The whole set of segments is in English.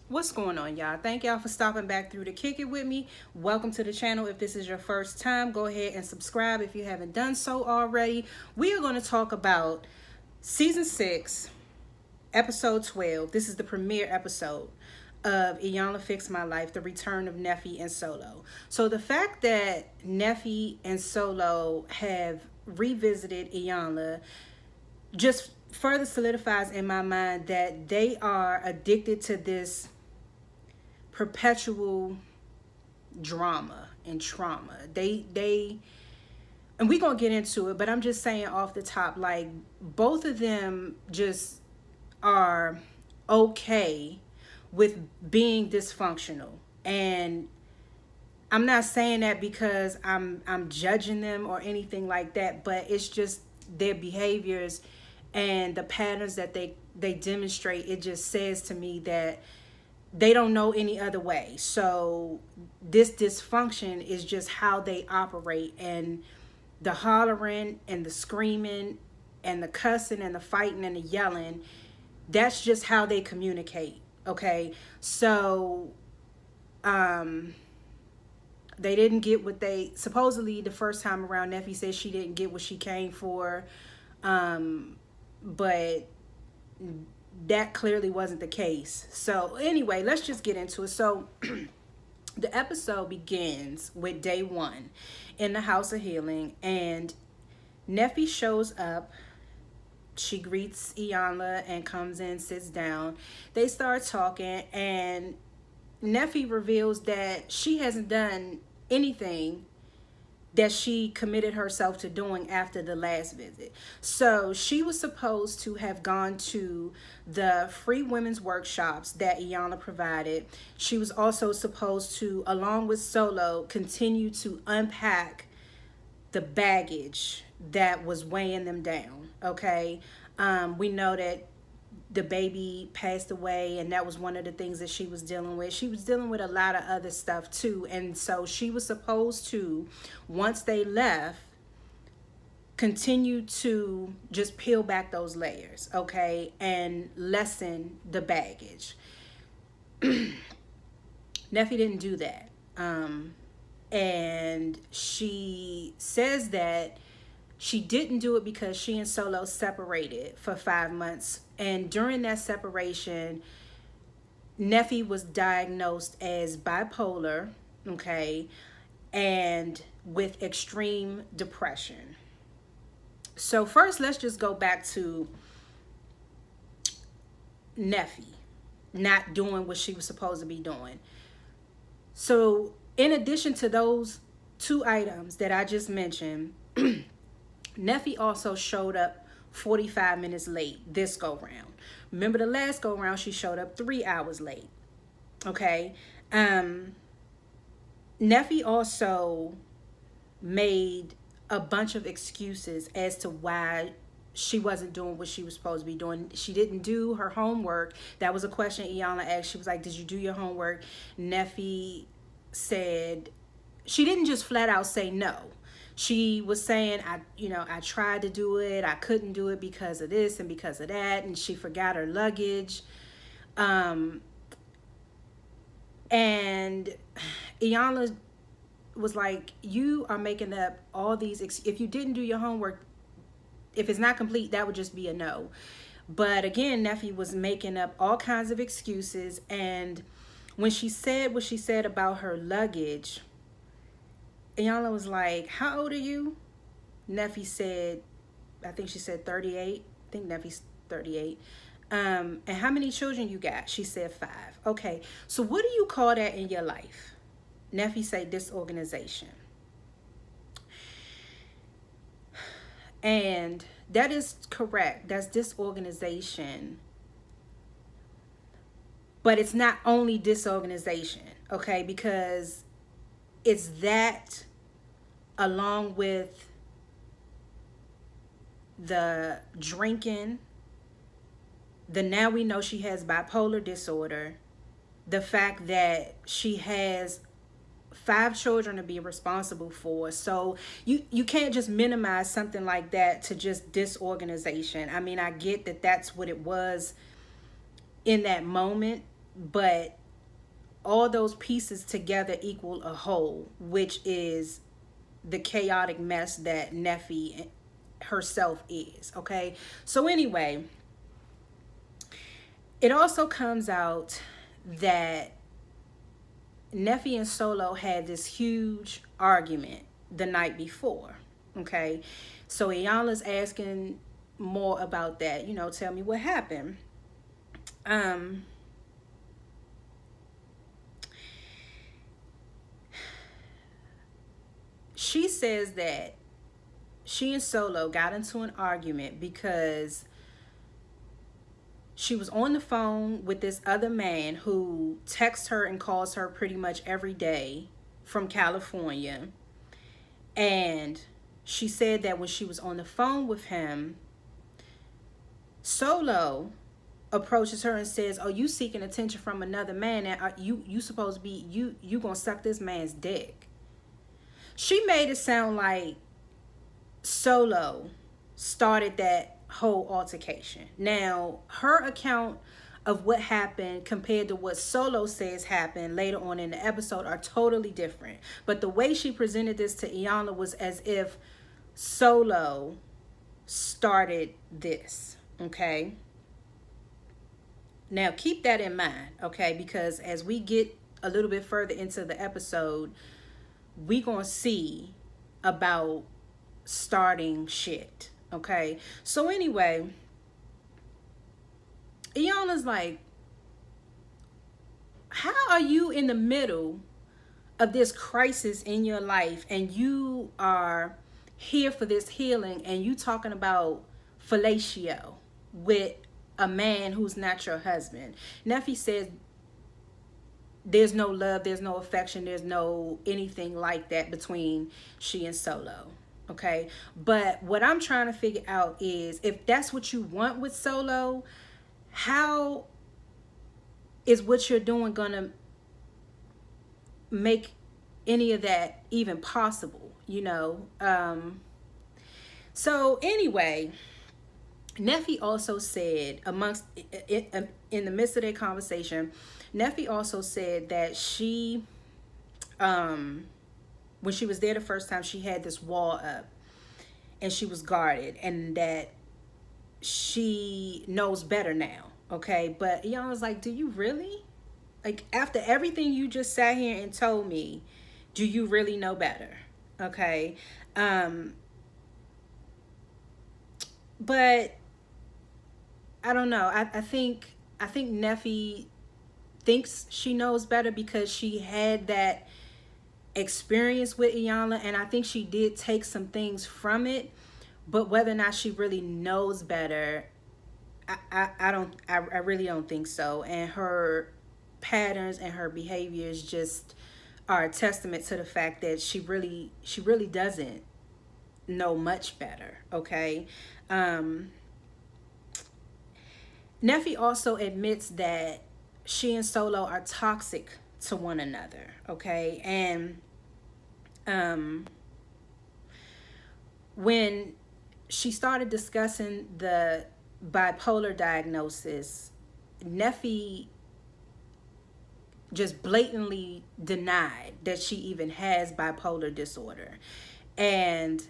What's going on, y'all? Thank y'all for stopping back through to kick it with me. Welcome to the channel. If this is your first time, go ahead and subscribe if you haven't done so already. We are going to talk about season 6, episode 12. This is the premiere episode of Iyanla Fix My Life, the return of Neffe and Soullow. So the fact that Neffe and Soullow have revisited Iyanla just further solidifies in my mind that they are addicted to this perpetual drama and trauma. They and we're gonna get into it, but I'm just saying off the top, like, both of them just are okay with being dysfunctional. And I'm not saying that because I'm judging them or anything like that, but it's just their behaviors and the patterns that they demonstrate. It just says to me that they don't know any other way. So this dysfunction is just how they operate, and the hollering and the screaming and the cussing and the fighting and the yelling, that's just how they communicate. Okay. So they didn't get what they supposedly the first time around. Neffe said she didn't get what she came for, but that clearly wasn't the case. So anyway, let's just get into it. So the episode begins with day 1 in the house of healing, and Neffe shows up. She greets Iyanla and comes in, sits down. They start talking, and Neffe reveals that she hasn't done anything that she committed herself to doing after the last visit. So she was supposed to have gone to the free women's workshops that Iyanla provided. She was also supposed to, along with Soullow, continue to unpack the baggage that was weighing them down. Okay. We know that the baby passed away, and that was one of the things that she was dealing with. She was dealing with a lot of other stuff too, and so she was supposed to, once they left, continue to just peel back those layers, okay, and lessen the baggage. Neffe didn't do that, and she says that she didn't do it because she and Soullow separated for 5 months. And during that separation, Neffe was diagnosed as bipolar, okay, and with extreme depression. So first, let's just go back to Neffe not doing what she was supposed to be doing. So in addition to those 2 items that I just mentioned, Neffe also showed up 45 minutes late this go round. Remember the last go round, she showed up 3 hours late. Okay. Neffe also made a bunch of excuses as to why she wasn't doing what she was supposed to be doing. She didn't do her homework. That was a question Iyanla asked. She was like, did you do your homework? Neffe said, she didn't just flat out say no. She was saying, I tried to do it. I couldn't do it because of this and because of that. And she forgot her luggage. And Iyanla was like, you are making up all these. If you didn't do your homework, if it's not complete, that would just be a no. But again, Neffe was making up all kinds of excuses. And when she said what she said about her luggage, Iyanla was like, how old are you? Neffe said, I think she said 38. I think Neffe's 38. And how many children you got? She said 5. Okay, so what do you call that in your life? Neffe said disorganization. And that is correct. That's disorganization. But it's not only disorganization, okay? Because it's that along with the drinking, now we know she has bipolar disorder, the fact that she has 5 children to be responsible for. So you can't just minimize something like that to just disorganization. I mean, I get that that's what it was in that moment, but all those pieces together equal a whole, which is the chaotic mess that Neffe herself is. Okay, so anyway, it also comes out that Neffe and Soullow had this huge argument the night before. Okay, so Iyanla's asking more about that. Tell me what happened. Um, she says that she and Soullow got into an argument because she was on the phone with this other man who texts her and calls her pretty much every day from California. And she said that when she was on the phone with him, Soullow approaches her and says, "Oh, you seeking attention from another man, and you supposed to be you gonna suck this man's dick." She made it sound like Soullow started that whole altercation. Now, her account of what happened compared to what Soullow says happened later on in the episode are totally different. But the way she presented this to Iyanla was as if Soullow started this. Okay. Now, keep that in mind, okay? Because as we get a little bit further into the episode, we gonna see about starting shit, okay? So anyway, Iyanla's like, how are you in the middle of this crisis in your life and you are here for this healing and you talking about fellatio with a man who's not your husband? Neffe says there's no love, there's no affection, there's no anything like that between she and Soullow. Okay, but what I'm trying to figure out is if that's what you want with Soullow, how is what you're doing gonna make any of that even possible? So anyway, Neffe also said in the midst of their conversation, Neffe also said that she when she was there the first time, she had this wall up and she was guarded, and that she knows better now. Okay, but Iyanla was like, do you really? Like, after everything you just sat here and told me, do you really know better? Okay. But I don't know. I think Neffe thinks she knows better because she had that experience with Iyanla, and I think she did take some things from it, but whether or not she really knows better, I really don't think so. And her patterns and her behaviors just are a testament to the fact that she really doesn't know much better. Okay. Neffe also admits that she and Soullow are toxic to one another. Okay. And when she started discussing the bipolar diagnosis, Neffe just blatantly denied that she even has bipolar disorder. And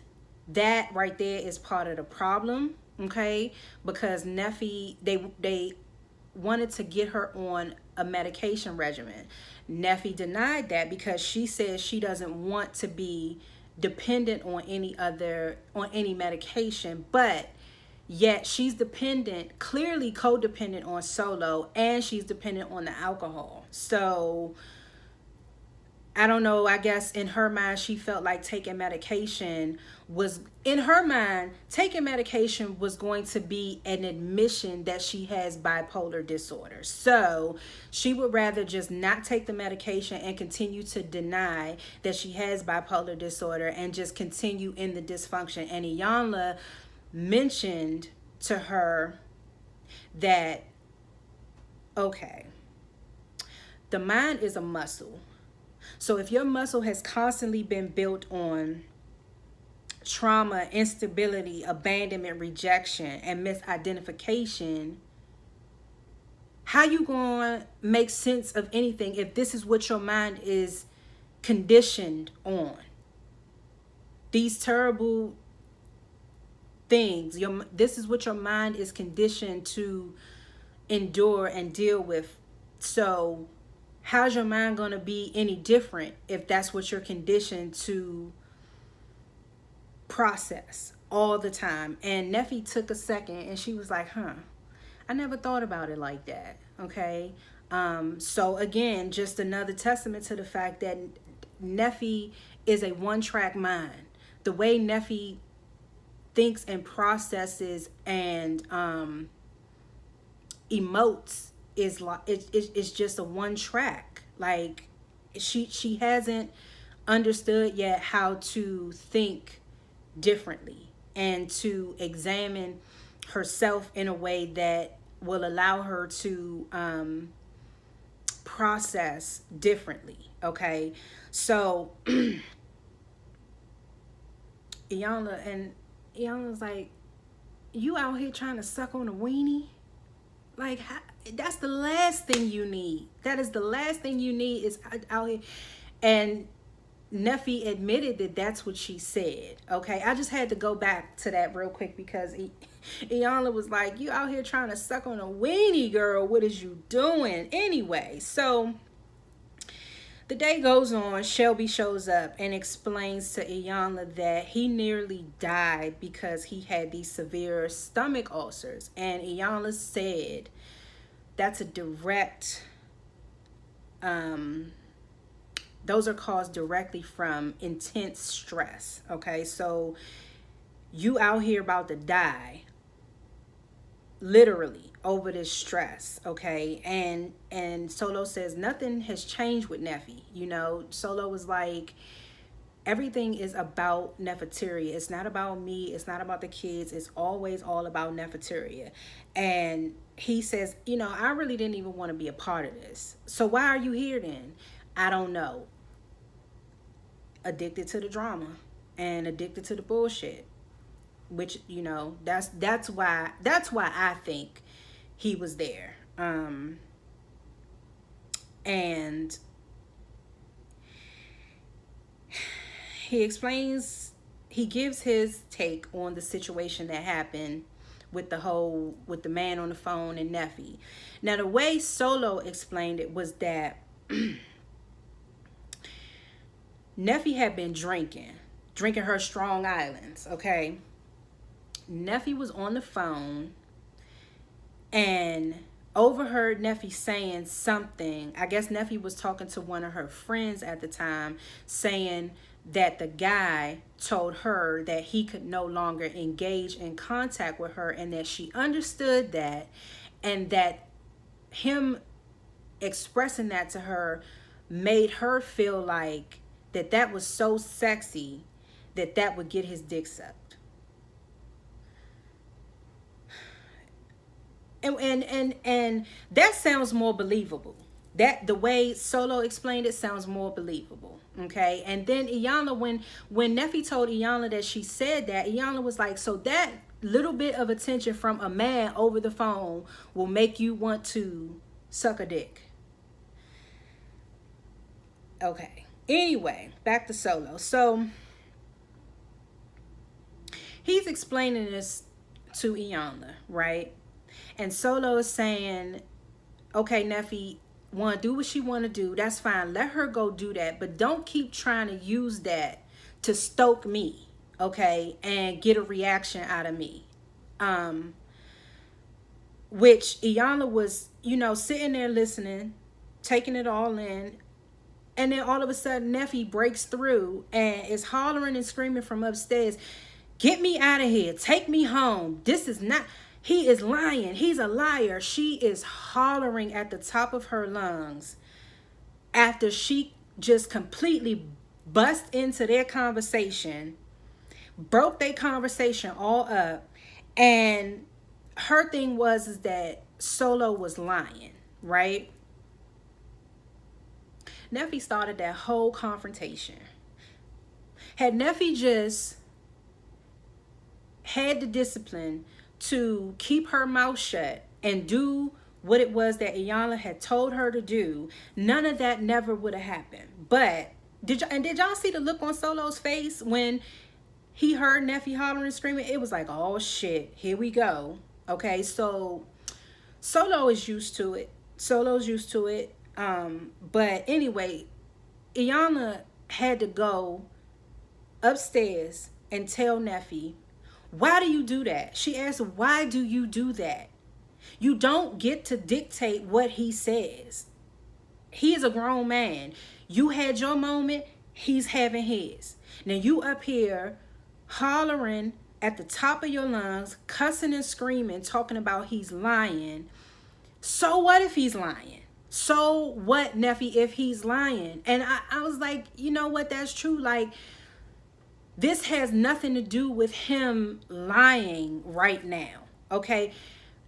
that right there is part of the problem, okay? Because Neffe, they wanted to get her on a medication regimen. Neffe denied that because she says she doesn't want to be dependent on any medication, but yet she's dependent, clearly codependent on Soullow, and she's dependent on the alcohol. So I don't know, I guess in her mind, she felt like taking medication was going to be an admission that she has bipolar disorder. So she would rather just not take the medication and continue to deny that she has bipolar disorder and just continue in the dysfunction. And Iyanla mentioned to her that, okay, the mind is a muscle. So if your muscle has constantly been built on trauma, instability, abandonment, rejection, and misidentification, How you going to make sense of anything if this is what your mind is conditioned on? These terrible things. This is what your mind is conditioned to endure and deal with. So how's your mind going to be any different if that's what you're conditioned to process all the time? And Neffe took a second and she was like, I never thought about it like that. Okay. So again, just another testament to the fact that Neffe is a one-track mind. The way Neffe thinks and processes and emotes is like it's just a one track. Like she hasn't understood yet how to think differently and to examine herself in a way that will allow her to process differently. Okay, so Iyanla's like, you out here trying to suck on a weenie? Like, that's the last thing you need. That is the last thing you need is out here. And Neffe admitted that that's what she said. Okay, I just had to go back to that real quick because Iyanla was like, you out here trying to suck on a weenie, girl. What is you doing? Anyway, so the day goes on. Shelby shows up and explains to Iyanla that he nearly died because he had these severe stomach ulcers. And Iyanla said that's a direct, those are caused directly from intense stress. Okay, so you out here about to die, literally, over this stress. Okay, and Soullow says nothing has changed with Neffe. You know, Soullow was like, everything is about Neffe. It's not about me. It's not about the kids. It's always all about Neffe. And he says, you know, I really didn't even want to be a part of this. So why are you here then? I don't know. Addicted to the drama and addicted to the bullshit. Which, you know, that's why I think he was there. And he gives his take on the situation that happened with the man on the phone and Neffe. Now, the way Soullow explained it was that Neffe had been drinking her Strong Islands, okay? Neffe was on the phone and overheard Neffe saying something. I guess Neffe was talking to one of her friends at the time, saying that the guy told her that he could no longer engage in contact with her and that she understood that, and that him expressing that to her made her feel like that was so sexy that would get his dick sucked. And that sounds more believable. That the way Soullow explained it sounds more believable. Okay. And then Iyanla, when Neffe told Iyanla that she said that, Iyanla was like, so that little bit of attention from a man over the phone will make you want to suck a dick. Okay. Anyway, back to Soullow. So he's explaining this to Iyanla, right? And Soullow is saying, okay, Neffe want to do what she want to do. That's fine. Let her go do that. But don't keep trying to use that to stoke me, okay, and get a reaction out of me. Which Iyanla was, you know, sitting there listening, taking it all in. And then all of a sudden, Neffe breaks through and is hollering and screaming from upstairs, get me out of here. Take me home. This is not... He is lying. He's a liar. She is hollering at the top of her lungs after she just completely bust into their conversation, broke their conversation all up. And her thing was that Soullow was lying, right? Neffe started that whole confrontation. Had Neffe just had the discipline to keep her mouth shut and do what it was that Iyanla had told her to do, none of that never would have happened. But did y'all see the look on Soulow's face when he heard Neffe hollering and screaming? It was like, oh shit, here we go. Okay, so Soullow is used to it. Soulow's used to it. But anyway, Iyanla had to go upstairs and tell Neffe, why do you do that? She asked, why do you do that? You don't get to dictate what he says. He is a grown man. You had your moment, he's having his. Now you up here hollering at the top of your lungs, cussing and screaming, talking about he's lying. So what if he's lying? So what, Neffe, if he's lying? And I was like, you know what, that's true. Like, this has nothing to do with him lying right now, okay?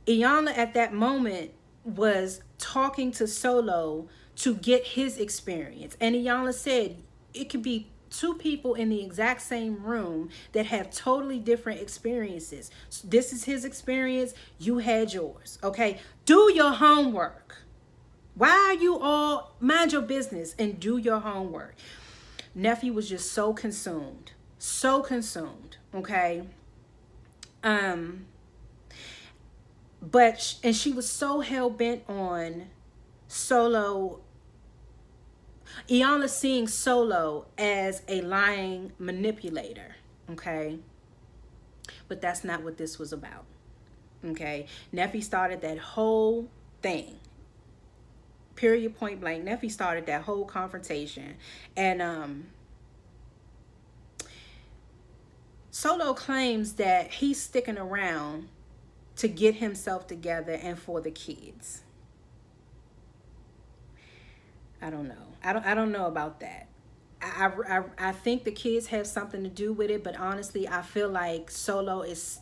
Iyanla at that moment was talking to Soullow to get his experience. And Iyanla said it could be two people in the exact same room that have totally different experiences. So this is his experience. You had yours, okay? Do your homework. Why are you all, mind your business and do your homework? Neffe was just so consumed, okay? But she was so hell-bent on Soullow, Iyanla seeing Soullow as a lying manipulator, okay? But that's not what this was about, okay? Neffe started that whole thing. Period, point blank. Neffe started that whole confrontation. And Soullow claims that he's sticking around to get himself together and for the kids. I don't know. I don't know about that. I think the kids have something to do with it, but honestly, I feel like Soullow is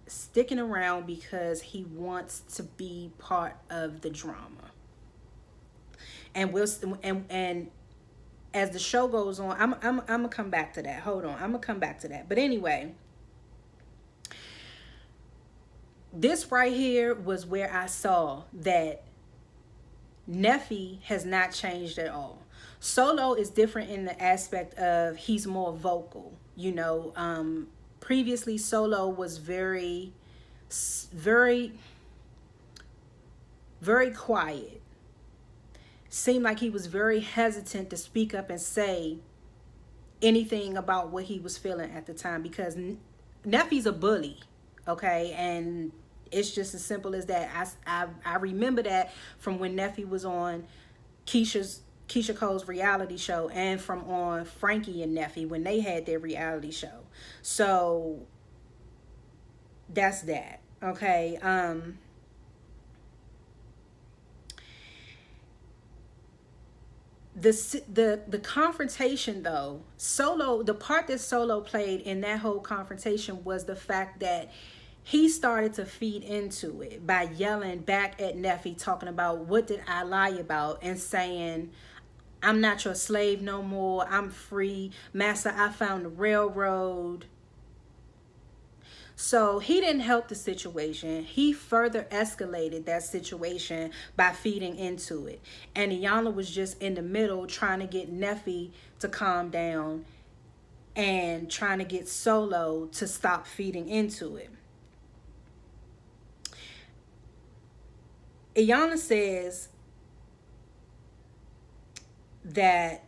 sticking around because he wants to be part of the drama. And as the show goes on, I'm gonna come back to that. Hold on, I'm gonna come back to that. But anyway, this right here was where I saw that Neffe has not changed at all. Soullow is different in the aspect of he's more vocal. You know, previously Soullow was very quiet. Seemed like he was very hesitant to speak up and say anything about what he was feeling at the time, because Neffe's a bully, okay? And it's just as simple as that. I remember that from when Neffe was on Keisha Cole's reality show, and from on Frankie and Neffe when they had their reality show. So that's that, okay? The confrontation though, Soullow, the part that Soullow played in that whole confrontation was the fact that he started to feed into it by yelling back at Neffe, talking about, what did I lie about? And saying, I'm not your slave no more. I'm free. Master, I found the railroad. So he didn't help the situation. He further escalated that situation by feeding into it. And Iyanla was just in the middle trying to get Neffe to calm down and trying to get Soullow to stop feeding into it. Iyanla says that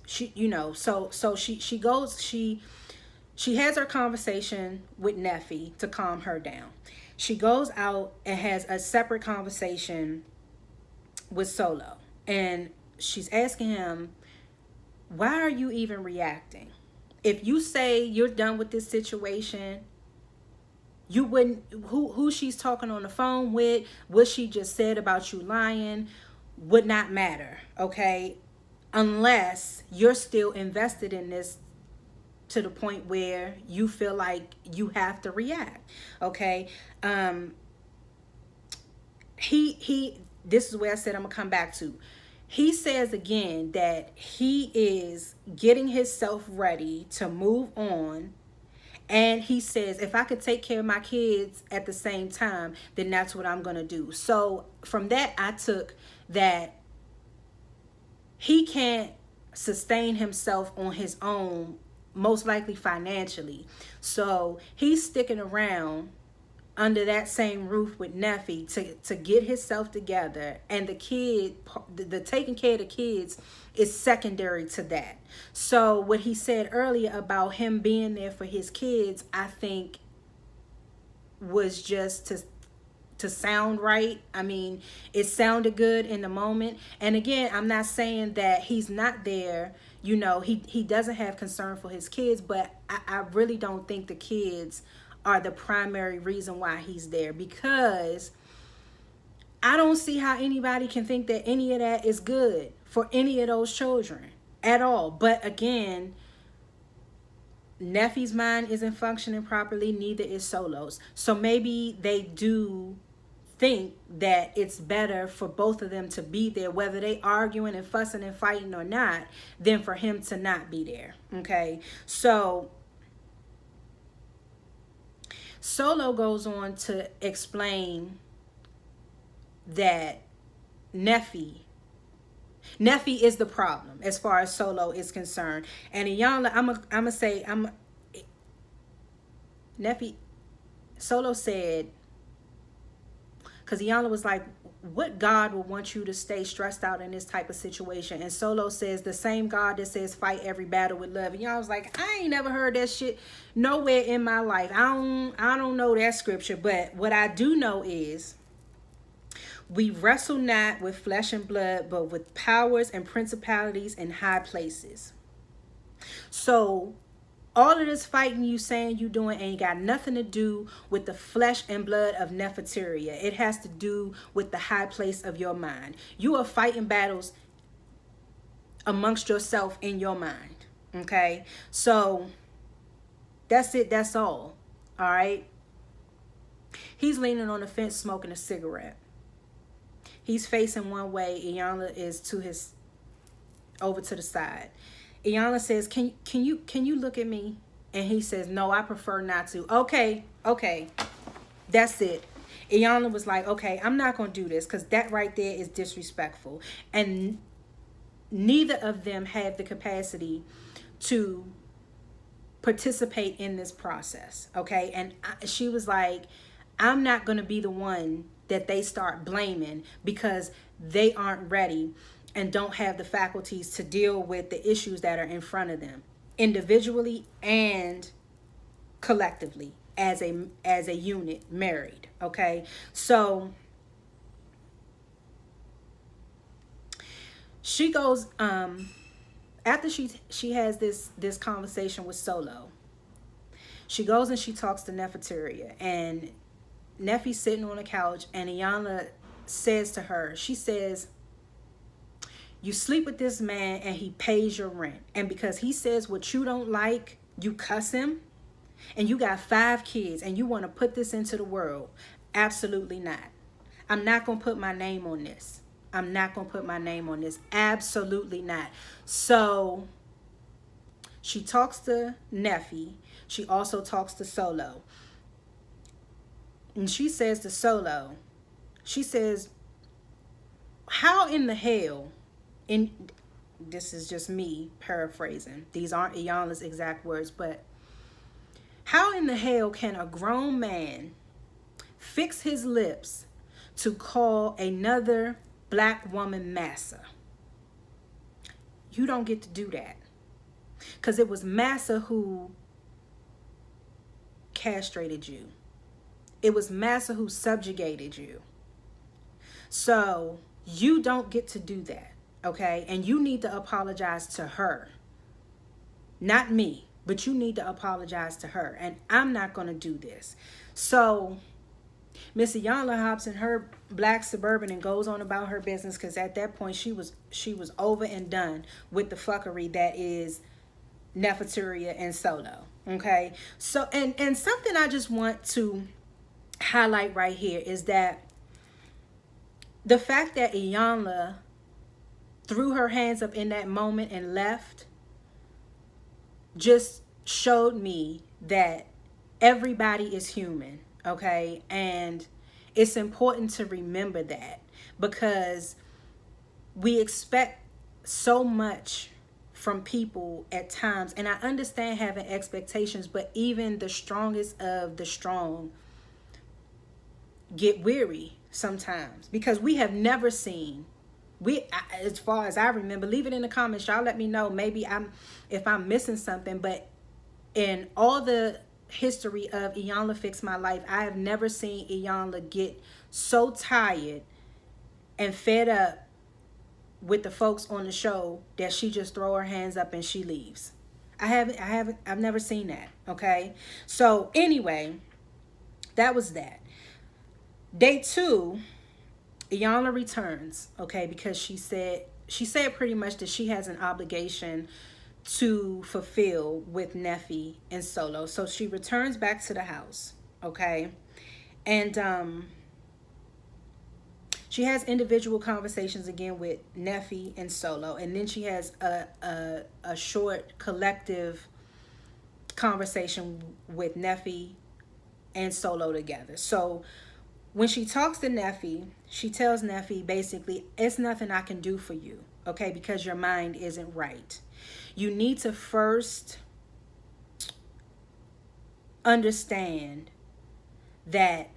she, you know, so she goes, she has her conversation with Neffe to calm her down. She goes out and has a separate conversation with Soullow, and she's asking him, why are you even reacting? If you say you're done with this situation, you wouldn't, who she's talking on the phone with, what she just said about you lying, would not matter, okay? Unless you're still invested in this to the point where you feel like you have to react, okay? This is where I said I'm gonna come back to. He says again that he is getting himself ready to move on, And he says, if I could take care of my kids at the same time, then that's what I'm going to do. So from that, I took that he can't sustain himself on his own, most likely financially. So he's sticking around under that same roof with Neffe to get himself together, and the taking care of the kids is secondary to that. So what he said earlier about him being there for his kids, I think was just to sound right. I mean, it sounded good in the moment. And again, I'm not saying that he's not there. You know, he doesn't have concern for his kids, but I really don't think the kids are the primary reason why he's there, because I don't see how anybody can think that any of that is good for any of those children at all. But again, Neffe's mind isn't functioning properly, neither is Soulow's. So maybe they do think that it's better for both of them to be there, whether they arguing and fussing and fighting or not, than for him to not be there. Okay, so Soullow goes on to explain that Neffe is the problem as far as Soullow is concerned. And Iyanla, Neffe, Soullow said, because Iyanla was like, what God would want you to stay stressed out in this type of situation? And Soullow says, the same God that says fight every battle with love. And y'all was like, I ain't never heard that shit nowhere in my life. I don't know that scripture, but what I do know is, we wrestle not with flesh and blood, but with powers and principalities in high places. So all of this fighting you saying you doing ain't got nothing to do with the flesh and blood of Nefertaria. It has to do with the high place of your mind. You are fighting battles amongst yourself in your mind. Okay? So that's it. That's all. All right? He's leaning on the fence smoking a cigarette. He's facing one way. Iyanla is over to the side. Iyanla says, can you look at me? And he says, no, I prefer not to. Okay. That's it. Iyanla was like, okay, I'm not going to do this, because that right there is disrespectful. And neither of them have the capacity to participate in this process. Okay. And she was like, I'm not going to be the one that they start blaming because they aren't ready and don't have the faculties to deal with the issues that are in front of them, individually and collectively as a unit, married. Okay, so she goes after she has this conversation with Soullow. She goes and she talks to Nefertaria, and Neffe's sitting on the couch, and Iyanla says to her, she says, you sleep with this man and he pays your rent. And because he says what you don't like, you cuss him, and you got 5 kids and you want to put this into the world. Absolutely not. I'm not going to put my name on this. I'm not going to put my name on this. Absolutely not. So she talks to Neffe. She also talks to Soullow. And she says to Soullow, she says, how in the hell, and this is just me paraphrasing, these aren't Iyanla's exact words, but how in the hell can a grown man fix his lips to call another black woman massa? You don't get to do that, because it was Massa who castrated you. It was Massa who subjugated you. So you don't get to do that, okay? And you need to apologize to her. Not me, but you need to apologize to her. And I'm not going to do this. So Miss Iyanla hops in her black Suburban and goes on about her business, because at that point she was over and done with the fuckery that is Nefertaria and Soullow, okay? So, and something I just want to highlight right here is that the fact that Iyanla threw her hands up in that moment and left just showed me that everybody is human, okay? And it's important to remember that, because we expect so much from people at times. And I understand having expectations, but even the strongest of the strong get weary sometimes, because we have never seen, as far as I remember, leave it in the comments, y'all let me know, maybe if I'm missing something, but in all the history of Iyanla Fix My Life, I have never seen Iyanla get so tired and fed up with the folks on the show that she just throw her hands up and she leaves. I've never seen that. Okay. So anyway, that was that. Day 2, Iyanla returns, okay, because she said pretty much that she has an obligation to fulfill with Neffe and Soullow. So she returns back to the house, okay? And she has individual conversations again with Neffe and Soullow, and then she has a short collective conversation with Neffe and Soullow together. So when she talks to Neffe, she tells Neffe basically, it's nothing I can do for you, okay, because your mind isn't right. You need to first understand that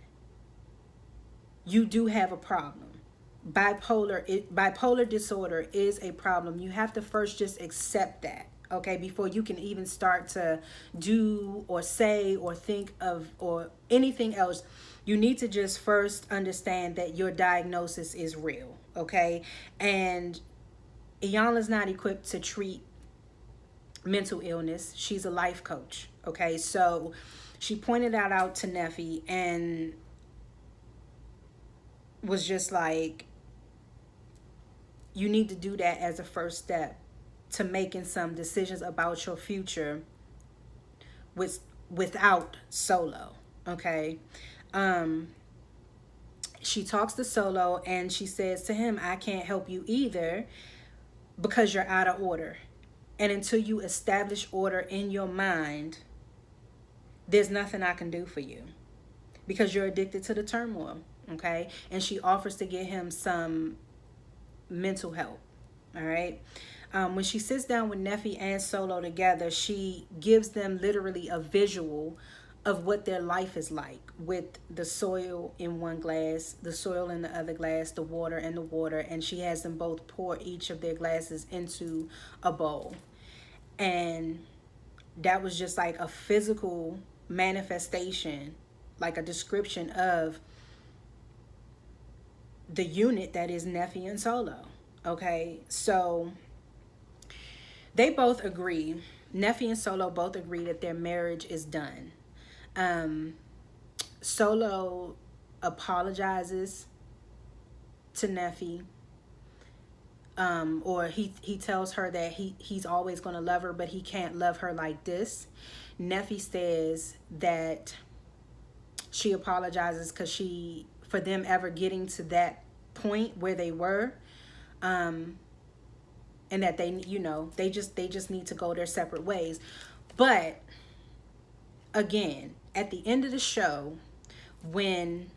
you do have a problem. Bipolar disorder is a problem. You have to first just accept that, okay, before you can even start to do or say or think of or anything else. You need to just first understand that your diagnosis is real, okay? And Iyanla's not equipped to treat mental illness. She's a life coach, okay? So she pointed that out to Neffe and was just like, you need to do that as a first step to making some decisions about your future without Soullow, okay? She talks to Soullow and she says to him, I can't help you either because you're out of order. And until you establish order in your mind, there's nothing I can do for you because you're addicted to the turmoil, okay? And she offers to get him some mental help, all right? When she sits down with Neffe and Soullow together, she gives them literally a visual of what their life is like, with the soil in one glass, the soil in the other glass, the water and the water, and she has them both pour each of their glasses into a bowl. And that was just like a physical manifestation, like a description of the unit that is Neffe and Soullow, okay? So they both agree, Neffe and Soullow both agree that their marriage is done. Soullow apologizes to Neffe, or he tells her that he's always going to love her, but he can't love her like this. Neffe says that she apologizes because for them ever getting to that point where they were, and that they just need to go their separate ways. But again, at the end of the show, when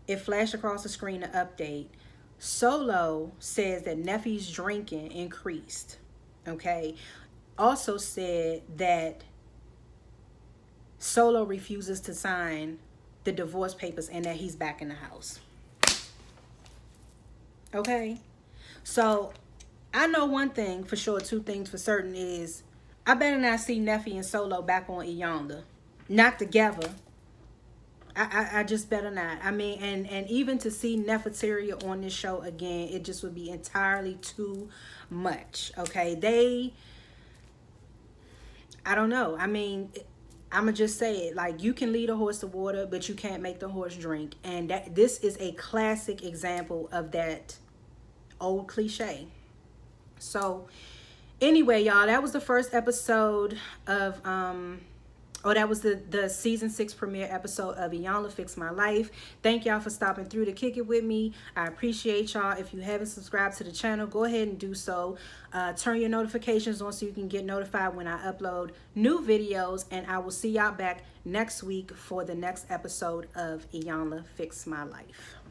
it flashed across the screen, the update, Soullow says that Neffe's drinking increased, okay? Also said that Soullow refuses to sign the divorce papers and that he's back in the house. Okay? So, I know one thing for sure, two things for certain is, I better not see Neffe and Soullow back on Iyanla. Not together. I just better not. I mean, and even to see Nefertaria on this show again, it just would be entirely too much. Okay? I don't know. I mean, I'm going to just say it. Like, you can lead a horse to water, but you can't make the horse drink. And this is a classic example of that old cliche. So, anyway, y'all, that was the first episode of Oh, that was the season 6 premiere episode of Iyanla Fix My Life. Thank y'all for stopping through to kick it with me. I appreciate y'all. If you haven't subscribed to the channel, go ahead and do so. Turn your notifications on so you can get notified when I upload new videos. And I will see y'all back next week for the next episode of Iyanla Fix My Life.